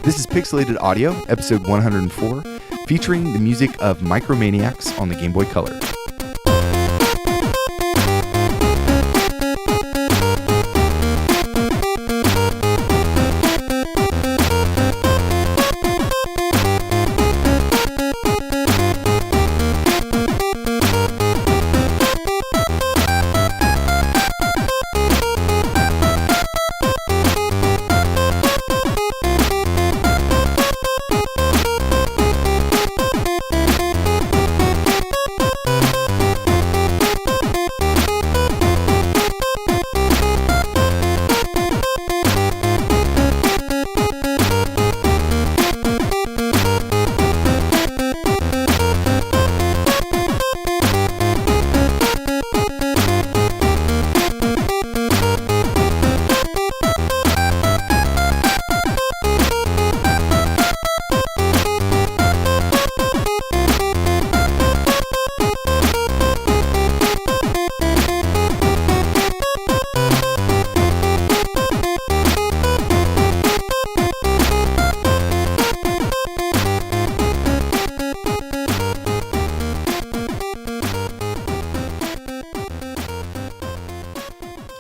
This is Pixelated Audio, episode 104, featuring the music of Micro Maniacs on the Game Boy Color.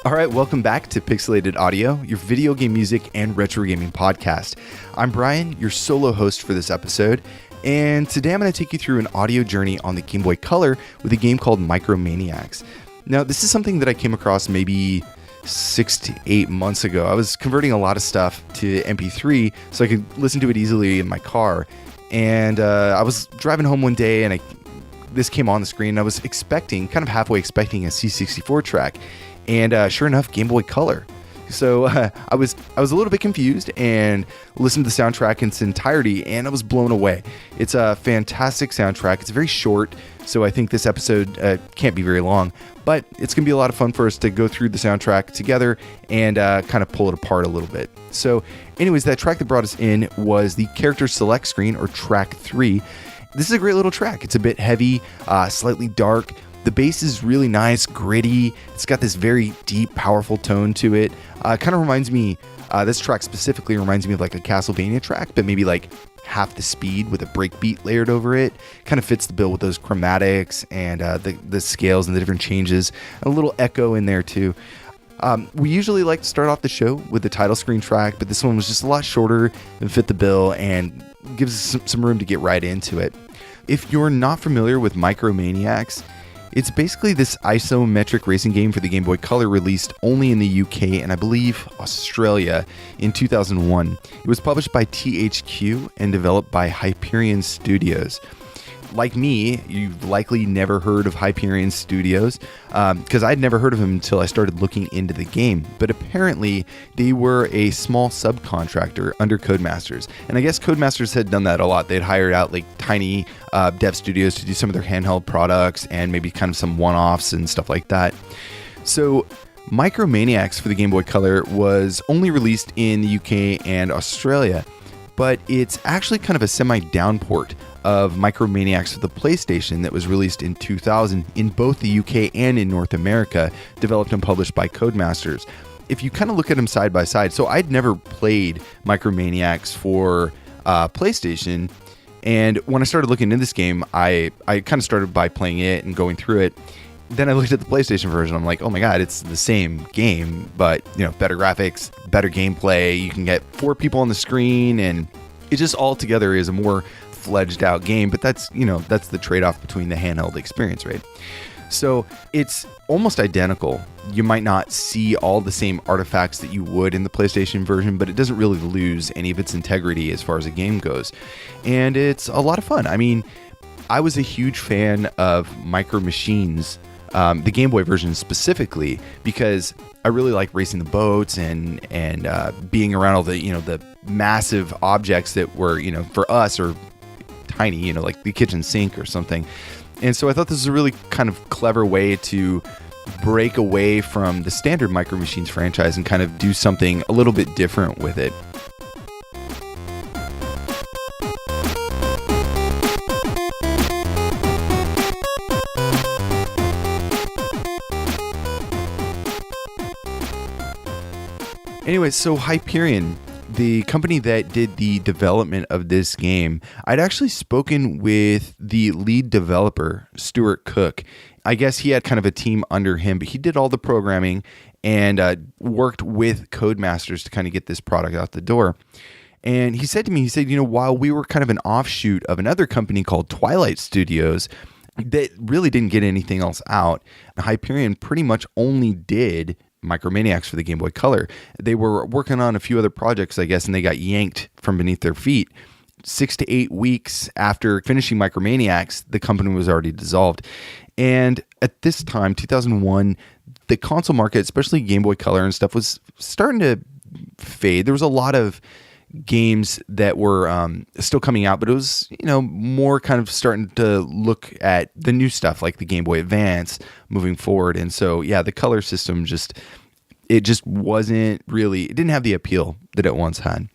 Alright, welcome back to Pixelated Audio, your video game music and retro gaming podcast. I'm Brian, your solo host for this episode, and today I'm going to take you through an audio journey on the Game Boy Color with a game called Micro Maniacs. Now, this is something that I came across maybe 6 to 8 months ago. I was converting a lot of stuff to MP3 so I could listen to it easily in my car, and I was driving home one day and this came on the screen, and I was kind of halfway expecting a C64 track. And sure enough, Game Boy Color. So I was a little bit confused and listened to the soundtrack in its entirety, and I was blown away. It's a fantastic soundtrack. It's very short, so I think this episode can't be very long. But it's going to be a lot of fun for us to go through the soundtrack together and kind of pull it apart a little bit. So anyways, that track that brought us in was the Character Select Screen, or Track 3. This is a great little track. It's a bit heavy, slightly dark. The bass is really nice, gritty. It's got this very deep, powerful tone to it. Kind of reminds me, this track specifically reminds me of like a Castlevania track, but maybe like half the speed with a breakbeat layered over it. Kind of fits the bill with those chromatics and the scales and the different changes. A little echo in there too. We usually like to start off the show with the title screen track, but this one was just a lot shorter and fit the bill and gives us some room to get right into it. If you're not familiar with Micro Maniacs, it's basically this isometric racing game for the Game Boy Color, released only in the UK and I believe Australia in 2001. It was published by THQ and developed by Hyperion Studios. Like me, you've likely never heard of Hyperion Studios because I'd never heard of them until I started looking into the game. But apparently, they were a small subcontractor under Codemasters. And I guess Codemasters had done that a lot. They'd hired out like tiny dev studios to do some of their handheld products and maybe kind of some one-offs and stuff like that. So Micro Maniacs for the Game Boy Color was only released in the UK and Australia, but it's actually kind of a semi-downport of Micro Maniacs for the PlayStation that was released in 2000 in both the UK and in North America, developed and published by Codemasters. If you kind of look at them side by side, so I'd never played Micro Maniacs for PlayStation, and when I started looking into this game, I kind of started by playing it and going through it. Then I looked at the PlayStation version. I'm like, oh my god, it's the same game, but better graphics, better gameplay. You can get 4 people on the screen, and it just all together is a more fledged out game. But that's the trade-off between the handheld experience, right? So it's almost identical. You might not see all the same artifacts that you would in the PlayStation version, but it doesn't really lose any of its integrity as far as the game goes. And it's a lot of fun. I mean, I was a huge fan of Micro Machines, the Game Boy version specifically, because I really like racing the boats and being around all the massive objects that were, for us, are tiny, like the kitchen sink or something. And so I thought this was a really kind of clever way to break away from the standard Micro Machines franchise and kind of do something a little bit different with it. Anyway, so Hyperion the company that did the development of this game, I'd actually spoken with the lead developer, Stuart Cook. I guess he had kind of a team under him, but he did all the programming and worked with Codemasters to kind of get this product out the door. And he said to me, while we were kind of an offshoot of another company called Twilight Studios that really didn't get anything else out, Hyperion pretty much only did Micro Maniacs for the Game Boy Color. They were working on a few other projects, I guess, and they got yanked from beneath their feet. 6 to 8 weeks after finishing Micro Maniacs, the company was already dissolved. And at this time, 2001, the console market, especially Game Boy Color and stuff, was starting to fade. There was a lot of games that were still coming out, but it was, more kind of starting to look at the new stuff like the Game Boy Advance moving forward. And so, the color system it didn't have the appeal that it once had.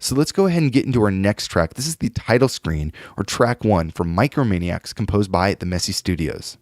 So let's go ahead and get into our next track. This is the title screen, or track 1 from Micro Maniacs, composed by the Messy Studios.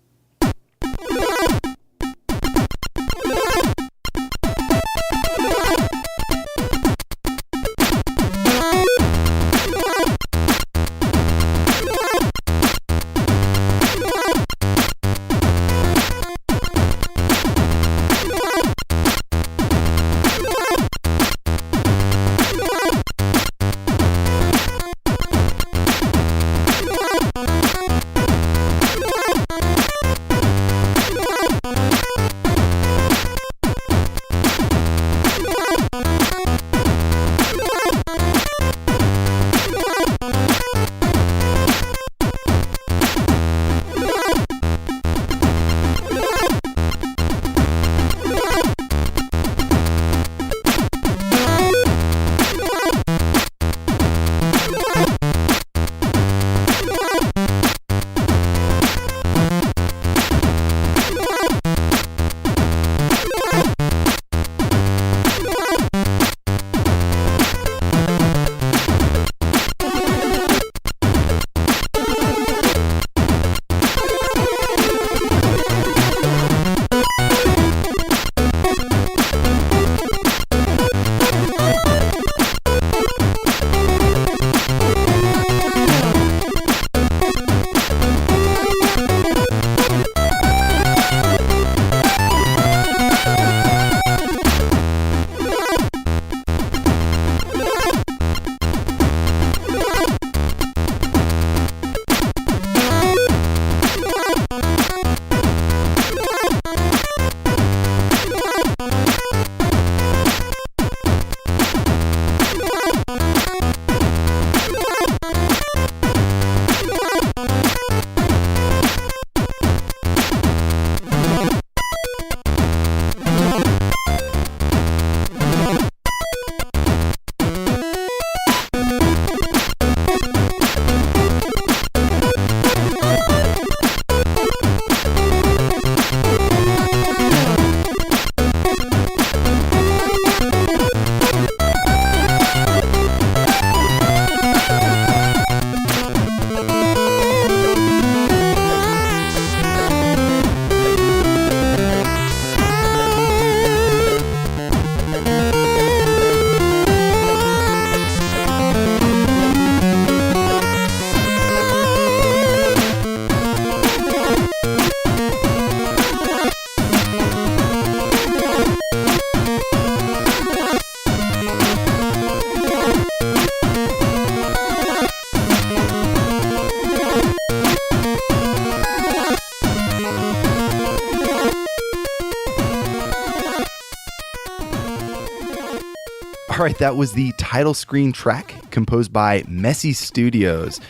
All right, that was the title screen track composed by Messy Studios.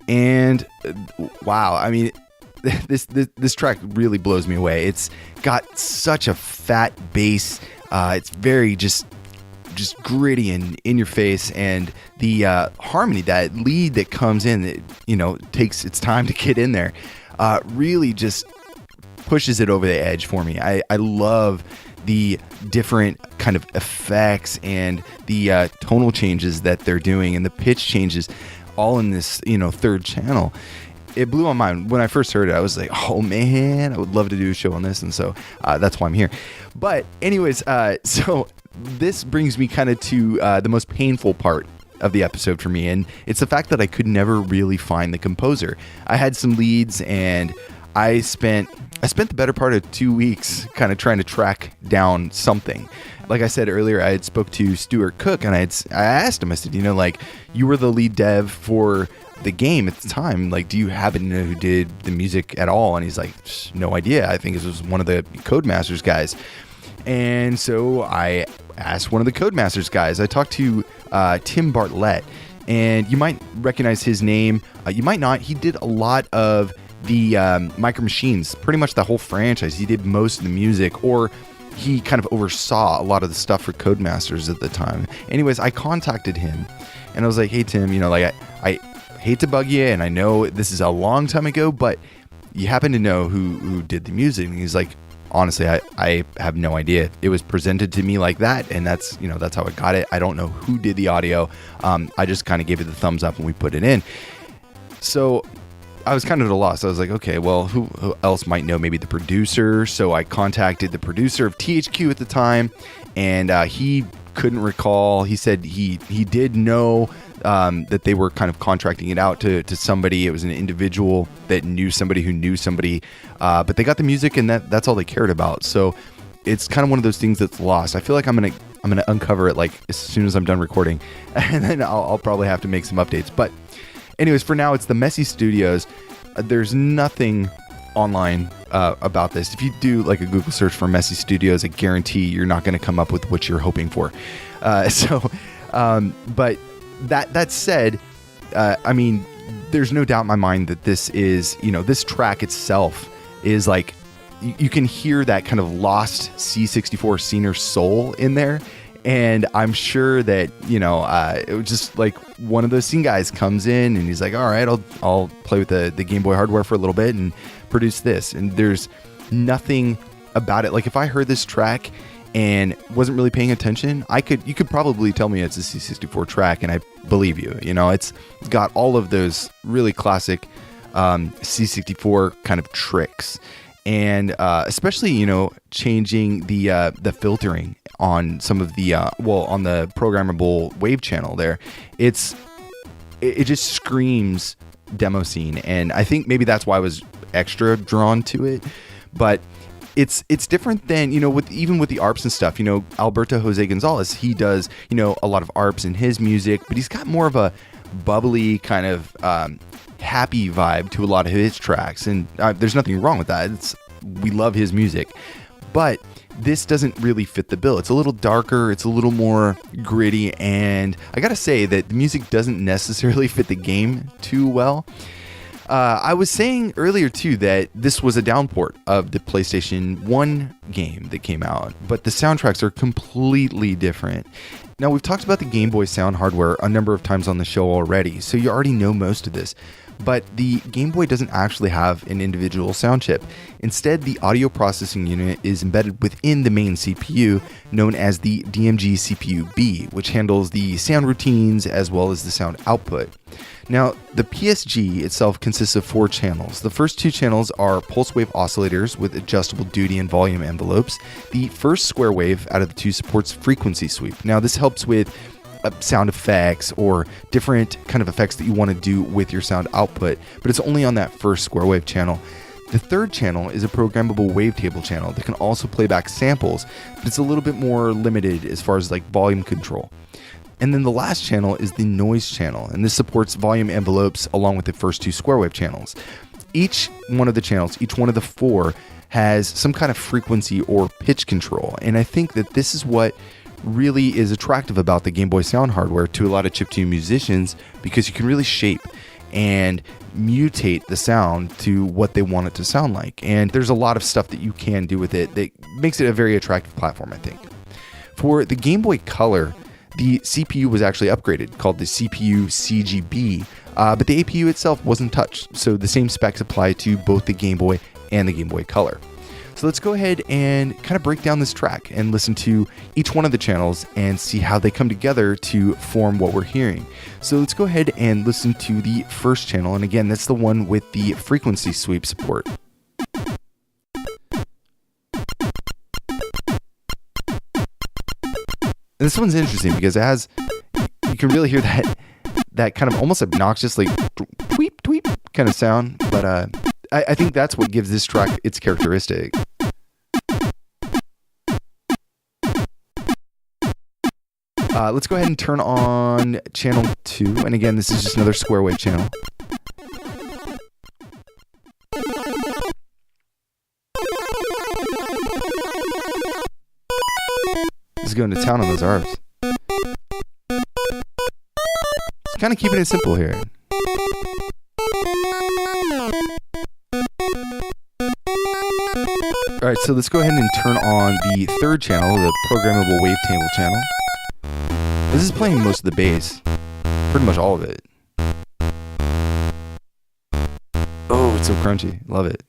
And wow, I mean, this track really blows me away. It's got such a fat bass. It's very just gritty and in your face, and the harmony, that lead that comes in, that takes its time to get in there, really just pushes it over the edge for me. I love the different kind of effects and the tonal changes that they're doing and the pitch changes all in this third channel. It blew my mind when I first heard it. I was like, oh man, I would love to do a show on this, and so that's why I'm here. But anyways, so this brings me kind of to the most painful part of the episode for me, and it's the fact that I could never really find the composer. I had some leads, and I spent the better part of 2 weeks kind of trying to track down something. Like I said earlier, I had spoke to Stuart Cook, and I asked him, I said, you were the lead dev for the game at the time. Like, do you happen to know who did the music at all? And he's like, no idea. I think it was one of the Codemasters guys. And so I asked one of the Codemasters guys. I talked to Tim Bartlett, and you might recognize his name. You might not. He did a lot of the Micro Machines, pretty much the whole franchise. He did most of the music, or he kind of oversaw a lot of the stuff for Codemasters at the time. Anyways, I contacted him, and I was like, hey, Tim, I hate to bug you, and I know this is a long time ago, but you happen to know who did the music? And he's like, honestly, I have no idea. It was presented to me like that, and that's how I got it. I don't know who did the audio. I just kind of gave it the thumbs up and we put it in. So I was kind of at a loss. I was like, okay, well, who else might know? Maybe the producer. So I contacted the producer of THQ at the time, and he couldn't recall. He said he did know that they were kind of contracting it out to somebody. It was an individual that knew somebody who knew somebody, but they got the music, and that's all they cared about. So it's kind of one of those things that's lost. I feel like I'm gonna uncover it like as soon as I'm done recording, and then I'll probably have to make some updates. But anyways, for now, it's the Messy Studios. There's nothing online about this. If you do like a Google search for Messy Studios, I guarantee you're not going to come up with what you're hoping for. But that said, I mean, there's no doubt in my mind that this is, this track itself is like, you can hear that kind of lost C64 scener soul in there. And I'm sure that, it was just like one of those scene guys comes in and he's like, all right, I'll play with the Game Boy hardware for a little bit and produce this. And there's nothing about it. Like, if I heard this track and wasn't really paying attention, you could probably tell me it's a C64 track, and I believe you. It's got all of those really classic C64 kind of tricks. And especially, changing the filtering on some of the on the programmable wave channel there, it just screams demoscene, and I think maybe that's why I was extra drawn to it. But it's different than with the ARPs and stuff. Alberto Jose Gonzalez, he does a lot of ARPs in his music, but he's got more of a bubbly kind of happy vibe to a lot of his tracks, and there's nothing wrong with that. We love his music, but this doesn't really fit the bill. It's a little darker, it's a little more gritty, and I gotta say that the music doesn't necessarily fit the game too well. I was saying earlier too that this was a downport of the PlayStation 1 game that came out, but the soundtracks are completely different. Now, we've talked about the Game Boy sound hardware a number of times on the show already, so you already know most of this. But the Game Boy doesn't actually have an individual sound chip. Instead, the audio processing unit is embedded within the main CPU, known as the DMG CPU-B, which handles the sound routines as well as the sound output. Now, the PSG itself consists of 4 channels. The first 2 channels are pulse wave oscillators with adjustable duty and volume envelopes. The first square wave out of the 2 supports frequency sweep. Now, this helps with sound effects or different kind of effects that you want to do with your sound output, but it's only on that first square wave channel. The third channel is a programmable wavetable channel that can also play back samples, but it's a little bit more limited as far as like volume control. And then the last channel is the noise channel, and this supports volume envelopes along with the first 2 square wave channels. Each one of the channels, each one of the 4, has some kind of frequency or pitch control, and I think that this is what really is attractive about the Game Boy sound hardware to a lot of chiptune musicians, because you can really shape and mutate the sound to what they want it to sound like. And there's a lot of stuff that you can do with it that makes it a very attractive platform, I think. For the Game Boy Color, the CPU was actually upgraded, called the CPU CGB, but the APU itself wasn't touched, so the same specs apply to both the Game Boy and the Game Boy Color. So let's go ahead and kind of break down this track and listen to each one of the channels and see how they come together to form what we're hearing. So let's go ahead and listen to the first channel, and again, that's the one with the frequency sweep support. And this one's interesting because it has, you can really hear that kind of almost obnoxious, like tweep, tweep kind of sound. But I think that's what gives this track its characteristic. Let's go ahead and turn on channel 2. And again, this is just another square wave channel. This is going to town on those arps. It's kind of keeping it simple here. Alright, so let's go ahead and turn on the third channel, the programmable wavetable channel. This is playing most of the bass. Pretty much all of it. Oh, it's so crunchy. Love it.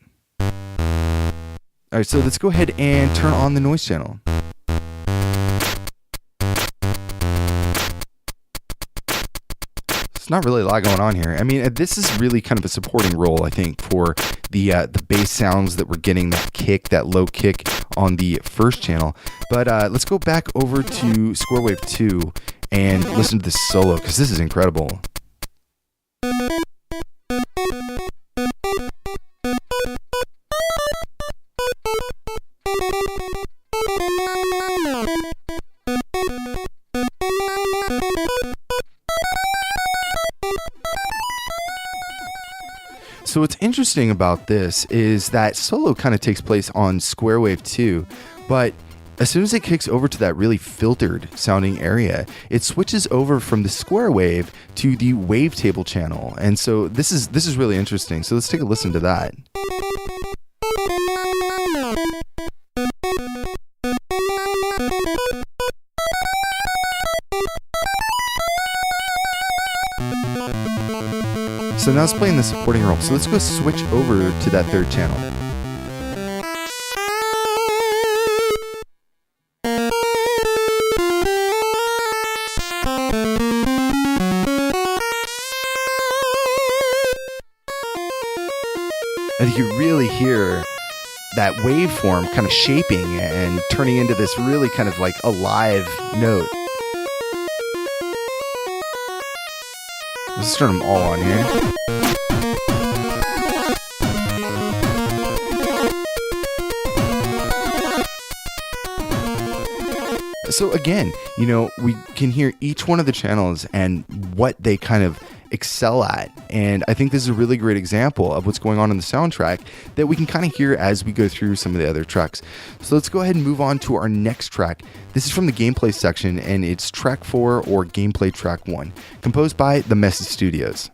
Alright, so let's go ahead and turn on the noise channel. There's not really a lot going on here. I mean, this is really kind of a supporting role, I think, for the bass sounds that we're getting, that kick, that low kick on the first channel. But let's go back over to Square Wave 2 and listen to this solo, because this is incredible. So what's interesting about this is that solo kind of takes place on Square Wave 2, but as soon as it kicks over to that really filtered sounding area, it switches over from the square wave to the wavetable channel. And so this is really interesting. So let's take a listen to that. So now it's playing the supporting role. So let's go switch over to that third channel. And you really hear that waveform kind of shaping and turning into this really kind of like alive note. Let's turn them all on here. So again, you know, we can hear each one of the channels and what they kind of excel at. And I think this is a really great example of what's going on in the soundtrack that we can kind of hear as we go through some of the other tracks. So let's go ahead and move on to our next track. This is from the gameplay section, and it's track 4 or gameplay track 1, composed by the Micro Studios.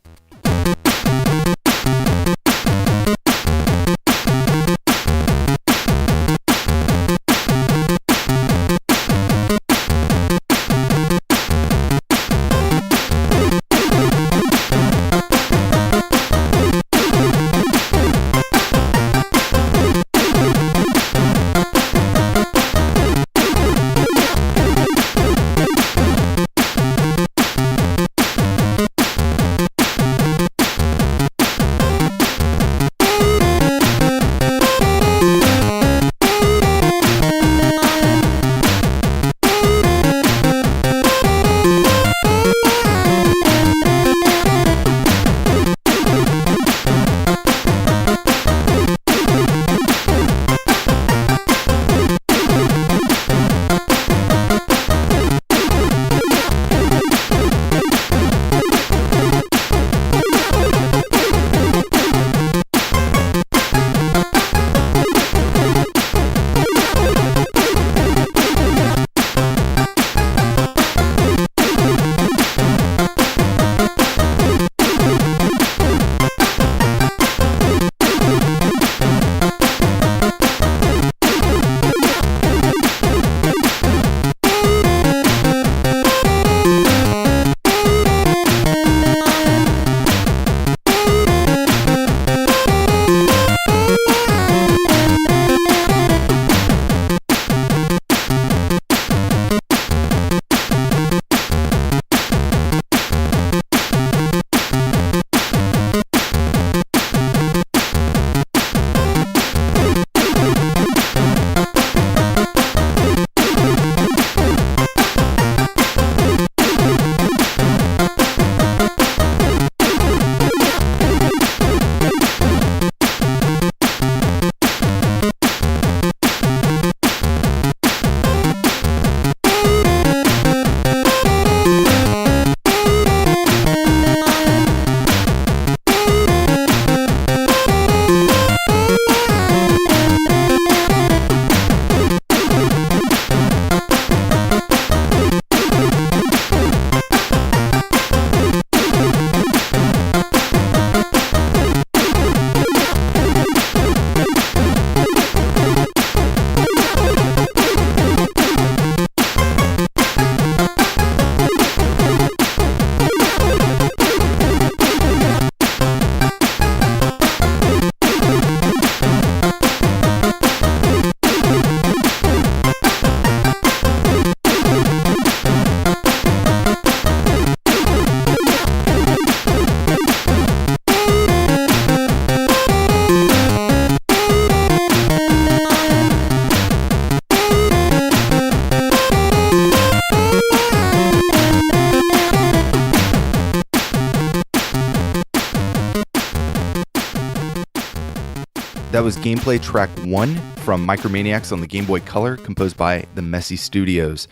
That was gameplay track 1 from Micro Maniacs on the Game Boy Color, composed by the Messy Studios.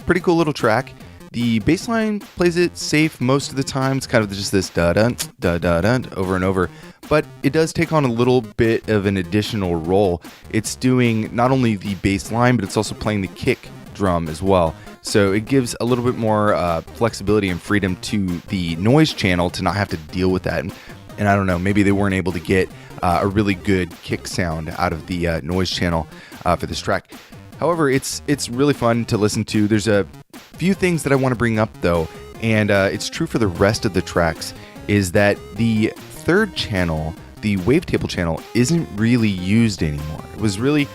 Pretty cool little track. The bass line plays it safe most of the time. It's kind of just this da-dun, da-da-dun over and over. But it does take on a little bit of an additional role. It's doing not only the bass line, but it's also playing the kick drum as well. So it gives a little bit more flexibility and freedom to the noise channel to not have to deal with that. And I don't know, maybe they weren't able to get a really good kick sound out of the noise channel for this track. However, it's really fun to listen to. There's a few things that I want to bring up though, and it's true for the rest of the tracks, is that the third channel, the wavetable channel, isn't really used anymore. It was really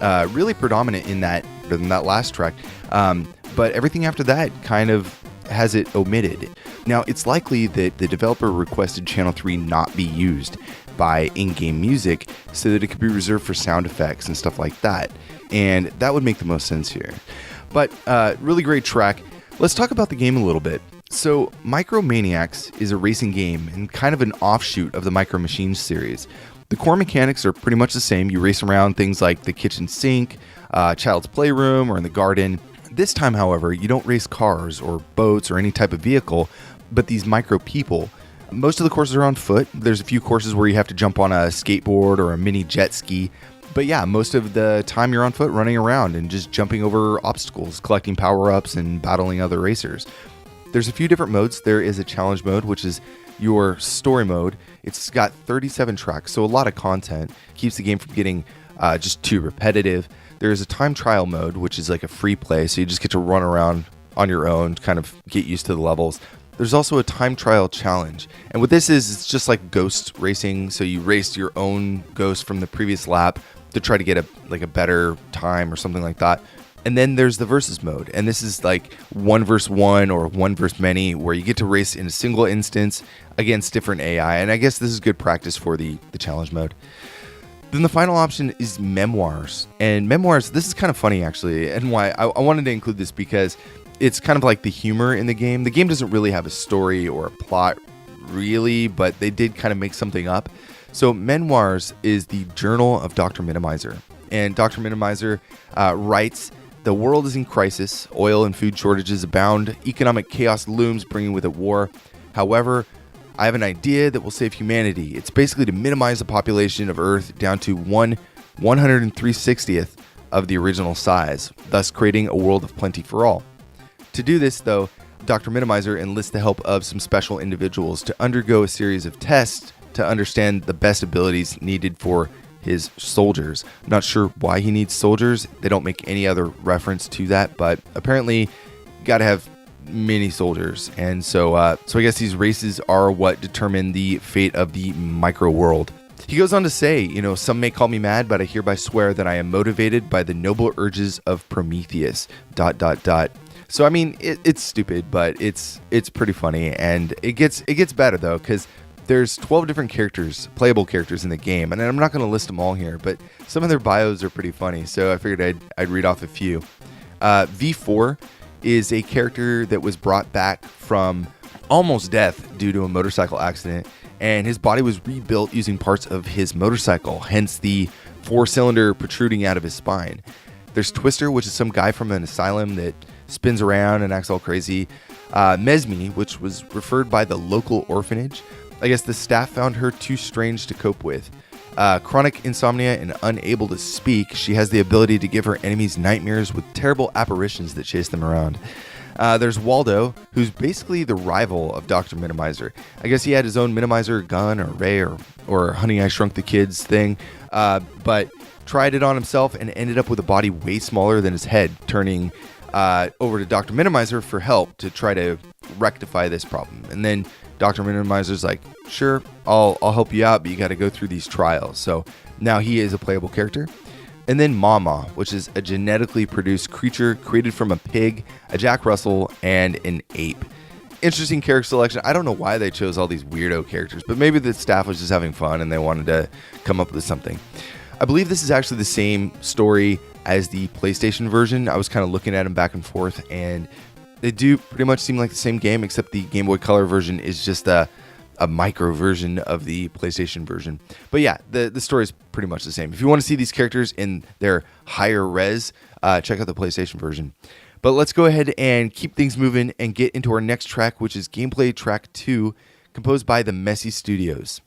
predominant in that last track, but everything after that kind of has it omitted. Now, it's likely that the developer requested channel 3 not be used by in-game music so that it could be reserved for sound effects and stuff like that. And that would make the most sense here. But really great track. Let's talk about the game a little bit. So Micro Maniacs is a racing game and kind of an offshoot of the Micro Machines series. The core mechanics are pretty much the same. You race around things like the kitchen sink, child's playroom, or in the garden. This time, however, you don't race cars or boats or any type of vehicle, but these micro people. Most of the courses are on foot. There's a few courses where you have to jump on a skateboard or a mini jet ski. But yeah, most of the time you're on foot running around and just jumping over obstacles, collecting power-ups, and battling other racers. There's a few different modes. There is a challenge mode, which is your story mode. It's got 37 tracks, so a lot of content. Keeps the game from getting just too repetitive. There's a time trial mode, which is like a free play, so you just get to run around on your own, kind of get used to the levels. There's also a time trial challenge. And what this is, it's just like ghost racing. So you race your own ghost from the previous lap to try to get a better time or something like that. And then there's the versus mode. And this is like 1 versus 1 or 1 versus many, where you get to race in a single instance against different AI. And I guess this is good practice for the challenge mode. Then the final option is memoirs. And memoirs, this is kind of funny actually. And why I wanted to include this because it's kind of like the humor in the game. The game doesn't really have a story or a plot really, but they did kind of make something up. So memoirs is the journal of Dr. Minimizer. And Dr. Minimizer writes, "The world is in crisis. Oil and food shortages abound. Economic chaos looms, bringing with it war. However, I have an idea that will save humanity. It's basically to minimize the population of Earth down to 1/103/60th of the original size, thus creating a world of plenty for all." To do this, though, Dr. Minimizer enlists the help of some special individuals to undergo a series of tests to understand the best abilities needed for his soldiers. I'm not sure why he needs soldiers. They don't make any other reference to that, but apparently you got to have many soldiers. And so I guess these races are what determine the fate of the micro world. He goes on to say, some may call me mad, but I hereby swear that I am motivated by the noble urges of Prometheus, ... So I mean, it's stupid, but it's pretty funny, and it gets better though, because there's 12 different characters, playable characters in the game, and I'm not going to list them all here, but some of their bios are pretty funny, so I figured I'd read off a few. V4 is a character that was brought back from almost death due to a motorcycle accident, and his body was rebuilt using parts of his motorcycle, hence the 4-cylinder protruding out of his spine. There's Twister, which is some guy from an asylum that spins around and acts all crazy. Mesme, which was referred by the local orphanage. I guess the staff found her too strange to cope with. Chronic insomnia and unable to speak, she has the ability to give her enemies nightmares with terrible apparitions that chase them around. There's Waldo, who's basically the rival of Dr. Minimizer. I guess he had his own Minimizer gun or Ray or Honey, I Shrunk the Kids thing, but tried it on himself and ended up with a body way smaller than his head, turning over to Dr. Minimizer for help to try to rectify this problem. And then Dr. Minimizer's like, sure, I'll help you out, but you got to go through these trials. So now he is a playable character. And then Mama, which is a genetically produced creature created from a pig, a Jack Russell, and an ape. Interesting character selection. I don't know why they chose all these weirdo characters, but maybe the staff was just having fun and they wanted to come up with something. I believe this is actually the same story as the PlayStation version. I was kind of looking at them back and forth, and they do pretty much seem like the same game, except the Game Boy Color version is just a a micro version of the PlayStation version. But yeah, the story is pretty much the same. If you want to see these characters in their higher res, check out the PlayStation version. But let's go ahead and keep things moving and get into our next track, which is gameplay track 2, composed by the Messy Studios.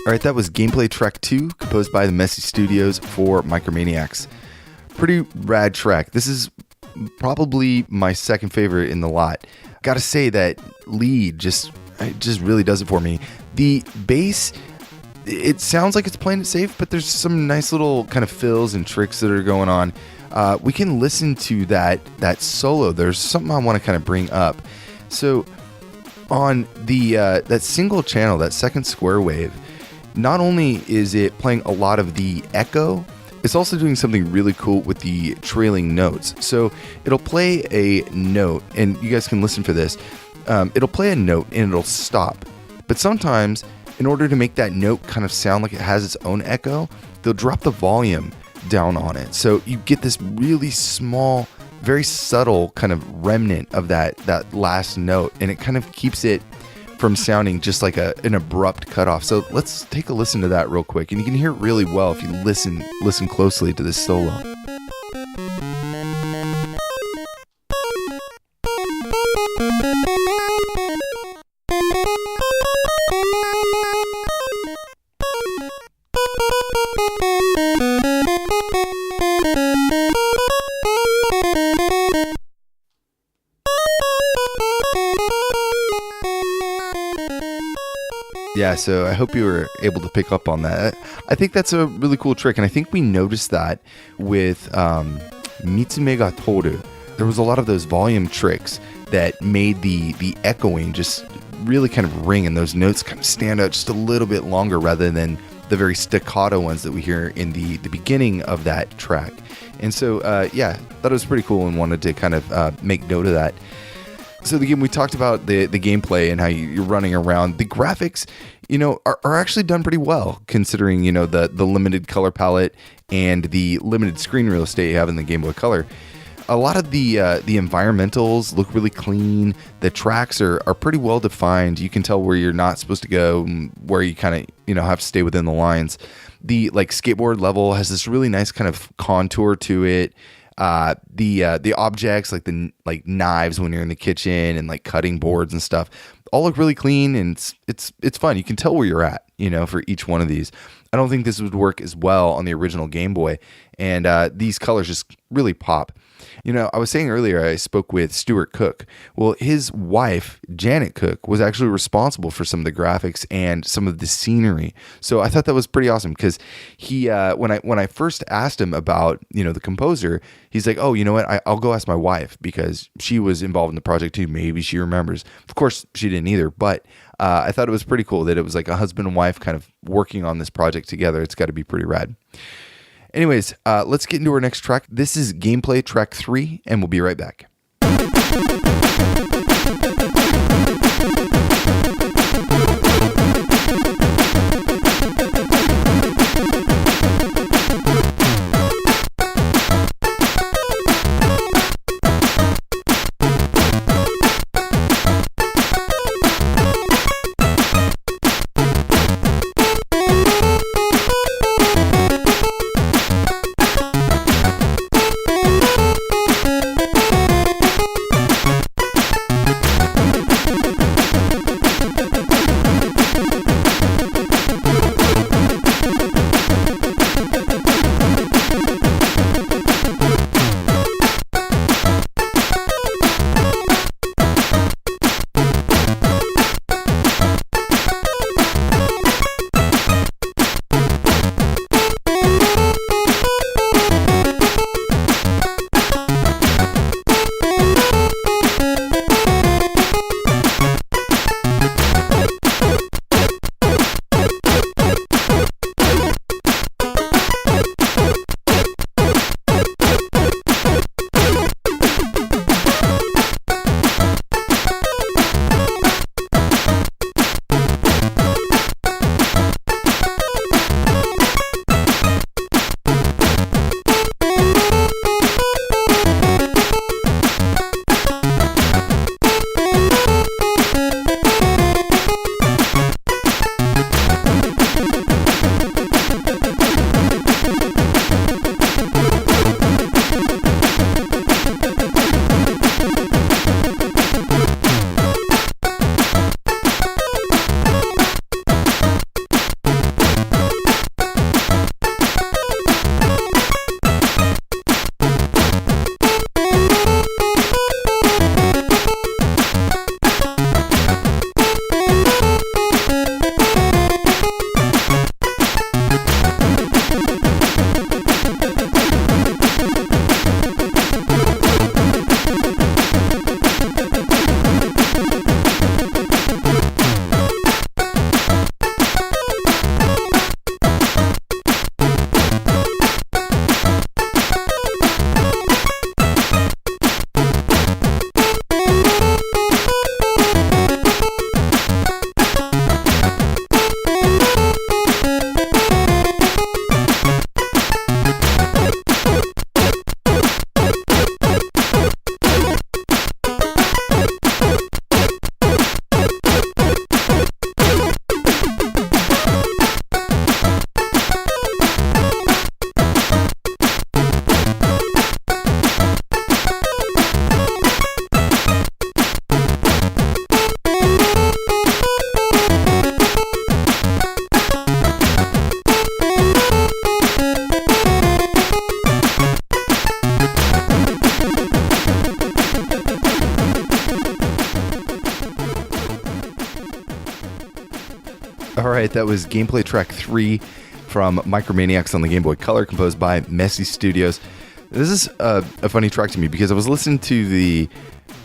Alright, that was gameplay track 2, composed by the Messy Studios for Micro Maniacs. Pretty rad track. This is probably my second favorite in the lot. Gotta say that lead just really does it for me. The bass, it sounds like it's playing it safe, but there's some nice little kind of fills and tricks that are going on. We can listen to that solo. There's something I want to kind of bring up. So on the that single channel, that second square wave, not only is it playing a lot of the echo, it's also doing something really cool with the trailing notes. So it'll play a note, and you guys can listen for this. It'll play a note and it'll stop. But sometimes, in order to make that note kind of sound like it has its own echo, they'll drop the volume down on it. So you get this really small, very subtle kind of remnant of that last note, and it kind of keeps it from sounding just like an abrupt cutoff. So let's take a listen to that real quick, and you can hear it really well if you listen closely to this solo. Yeah, so I hope you were able to pick up on that. I think that's a really cool trick, and I think we noticed that with Mitsume ga Toru. There was a lot of those volume tricks that made the echoing just really kind of ring, and those notes kind of stand out just a little bit longer rather than the very staccato ones that we hear in the beginning of that track. And so, yeah, thought it was pretty cool and wanted to kind of make note of that. So again, we talked about the gameplay and how you're running around. The graphics, are actually done pretty well considering, the limited color palette and the limited screen real estate you have in the Game Boy Color. A lot of the environmentals look really clean. The tracks are pretty well defined. You can tell where you're not supposed to go, where you kind of, have to stay within the lines. The skateboard level has this really nice kind of contour to it. The objects like the knives when you're in the kitchen and like cutting boards and stuff all look really clean, and it's fun. You can tell where you're at, for each one of these. I don't think this would work as well on the original Game Boy, and these colors just really pop. I was saying earlier I spoke with Stuart Cook. Well, his wife, Janet Cook, was actually responsible for some of the graphics and some of the scenery. So I thought that was pretty awesome because he, when I first asked him about, the composer, he's like, oh, you know what? I'll go ask my wife because she was involved in the project too. Maybe she remembers. Of course, she didn't either, but I thought it was pretty cool that it was like a husband and wife kind of working on this project together. It's got to be pretty rad. Anyways, let's get into our next track. This is Gameplay Track 3, and we'll be right back. All right, that was gameplay track 3 from Micro Maniacs on the Game Boy Color, composed by Messy Studios. This is a funny track to me because I was listening to the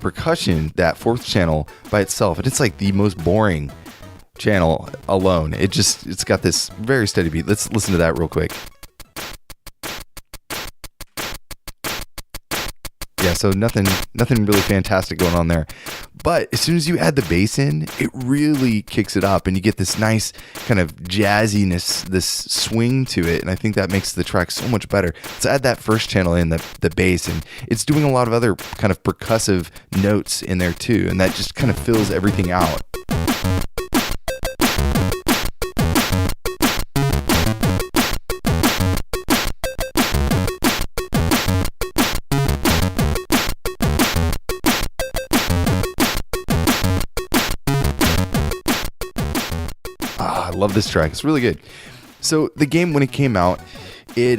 percussion, that fourth channel by itself, and it's like the most boring channel alone. It's got this very steady beat. Let's listen to that real quick. Yeah, so nothing really fantastic going on there. But as soon as you add the bass in, it really kicks it up and you get this nice kind of jazziness, this swing to it. And I think that makes the track so much better. Let's add that first channel in, the bass, and it's doing a lot of other kind of percussive notes in there too. And that just kind of fills everything out. I love this track. It's really good. So the game, when it came out, it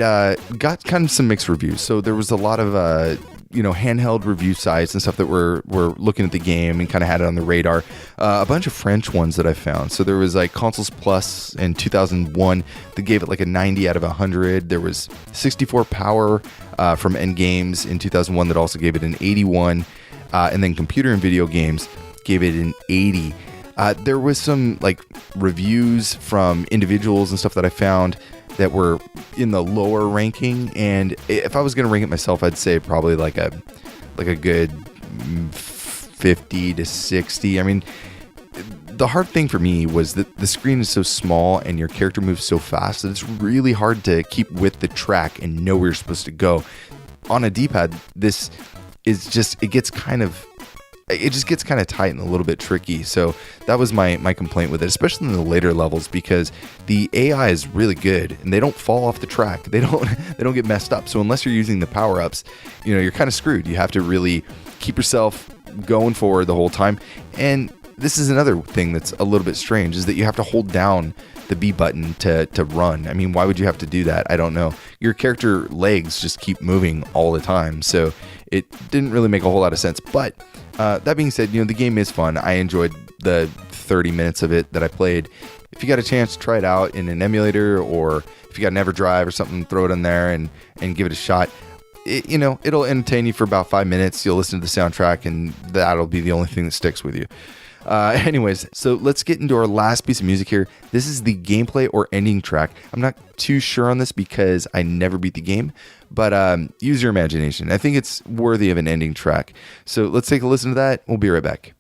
got kind of some mixed reviews. So there was a lot of handheld review sites and stuff that were looking at the game and kind of had it on the radar. A bunch of French ones that I found. So there was like Consoles Plus in 2001 that gave it like a 90 out of 100. There was 64 Power from Endgames in 2001 that also gave it an 81. And then Computer and Video Games gave it an 80. There was some like reviews from individuals and stuff that I found that were in the lower ranking, and if I was going to rank it myself, I'd say probably like a good 50 to 60. I mean, the hard thing for me was that the screen is so small and your character moves so fast that it's really hard to keep with the track and know where you're supposed to go. On a D-pad, this is just, it just gets kind of tight and a little bit tricky. So that was my complaint with it, especially in the later levels, because the AI is really good and they don't fall off the track. They don't get messed up. So unless you're using the power-ups, you're kind of screwed. You have to really keep yourself going forward the whole time. And this is another thing that's a little bit strange, is that you have to hold down the B button to run. I mean, why would you have to do that? I don't know. Your character legs just keep moving all the time. So it didn't really make a whole lot of sense. But that being said, the game is fun. I enjoyed the 30 minutes of it that I played. If you got a chance to try it out in an emulator, or if you got an EverDrive or something, throw it in there and give it a shot. It'll entertain you for about 5 minutes. You'll listen to the soundtrack, and that'll be the only thing that sticks with you. Anyways, so let's get into our last piece of music here. This is the gameplay or ending track. I'm not too sure on this because I never beat the game, but use your imagination. I think it's worthy of an ending track. So let's take a listen to that. We'll be right back.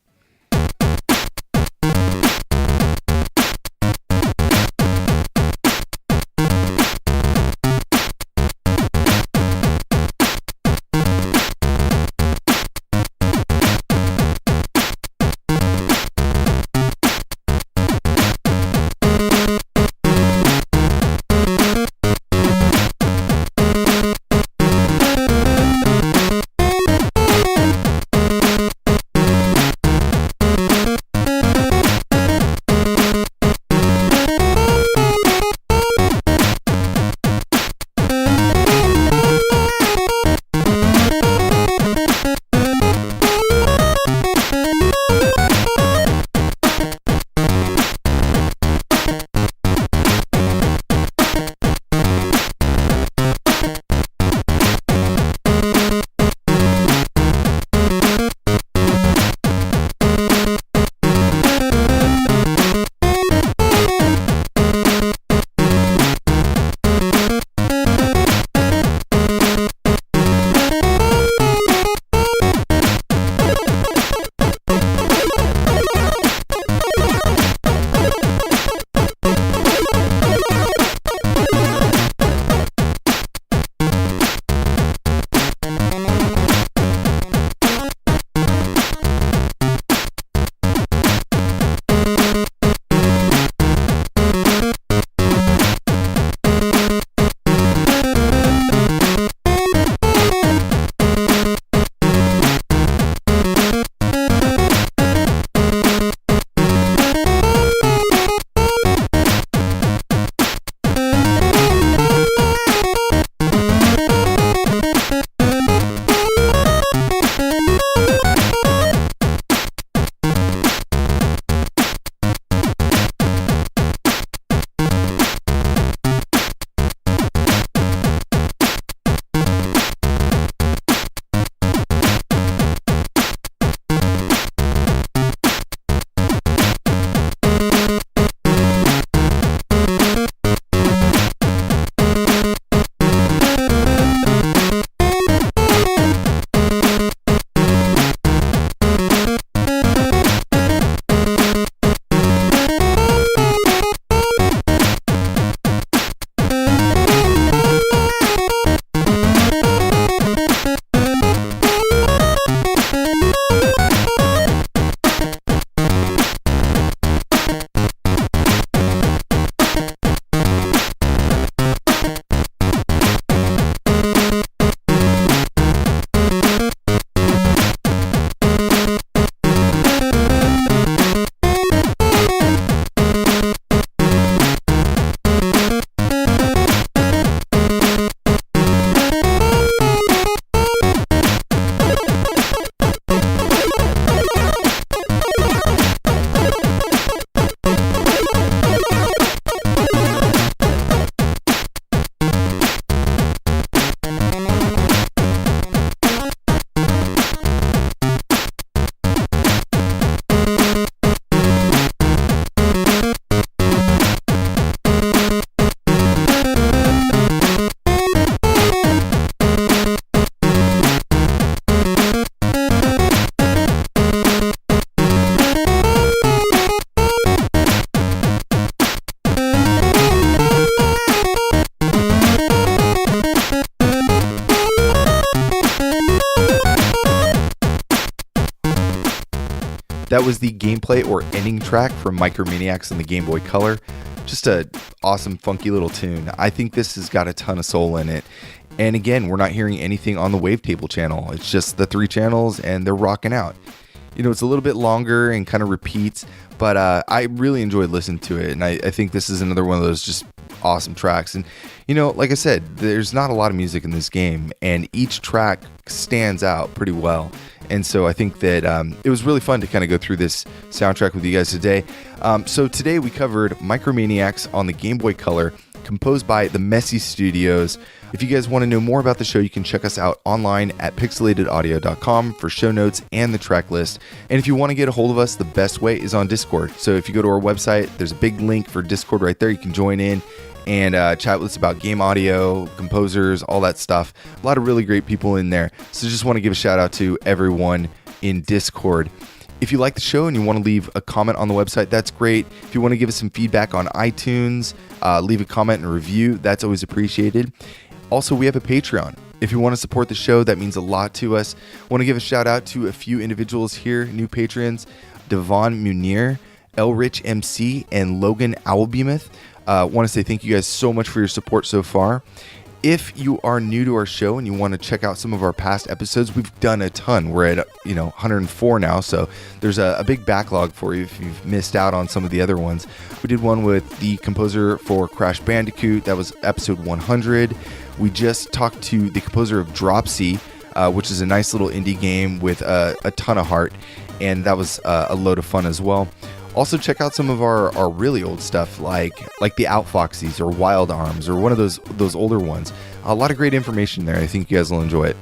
That was the gameplay or ending track from Micro Maniacs on the Game Boy Color. Just a awesome, funky little tune. I think this has got a ton of soul in it. And again, we're not hearing anything on the wavetable channel. It's just the 3 channels and they're rocking out. You know, it's a little bit longer and kind of repeats, but I really enjoyed listening to it. And I think this is another one of those just awesome tracks. And, you know, like I said, there's not a lot of music in this game, and each track stands out pretty well. And so I think that it was really fun to kind of go through this soundtrack with you guys today. So today we covered Micro Maniacs on the Game Boy Color, composed by the Messy Studios. If you guys want to know more about the show, you can check us out online at pixelatedaudio.com for show notes and the track list. And if you want to get a hold of us, the best way is on Discord. So if you go to our website, there's a big link for Discord right there. You can join in and chat with us about game audio, composers, all that stuff. A lot of really great people in there. So just want to give a shout out to everyone in Discord. If you like the show and you want to leave a comment on the website, that's great. If you want to give us some feedback on iTunes, leave a comment and review, that's always appreciated. Also, we have a Patreon. If you want to support the show, that means a lot to us. I want to give a shout out to a few individuals here, new patrons, Devon Munir, Elrich MC, and Logan Owlbeamuth. Want to say thank you guys so much for your support so far. If you are new to our show and you want to check out some of our past episodes, we've done a ton. We're at 104 now, so there's a big backlog for you if you've missed out on some of the other ones. We did one with the composer for Crash Bandicoot. That was episode 100. We just talked to the composer of Dropsy, which is a nice little indie game with a ton of heart, and that was a load of fun as well. Also, check out some of our really old stuff, like the Outfoxies or Wild Arms or one of those older ones. A lot of great information there. I think you guys will enjoy it.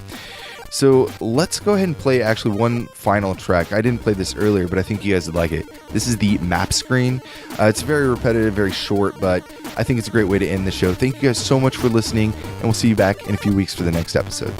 So let's go ahead and play actually one final track. I didn't play this earlier, but I think you guys would like it. This is the map screen. It's very repetitive, very short, but I think it's a great way to end the show. Thank you guys so much for listening, and we'll see you back in a few weeks for the next episode.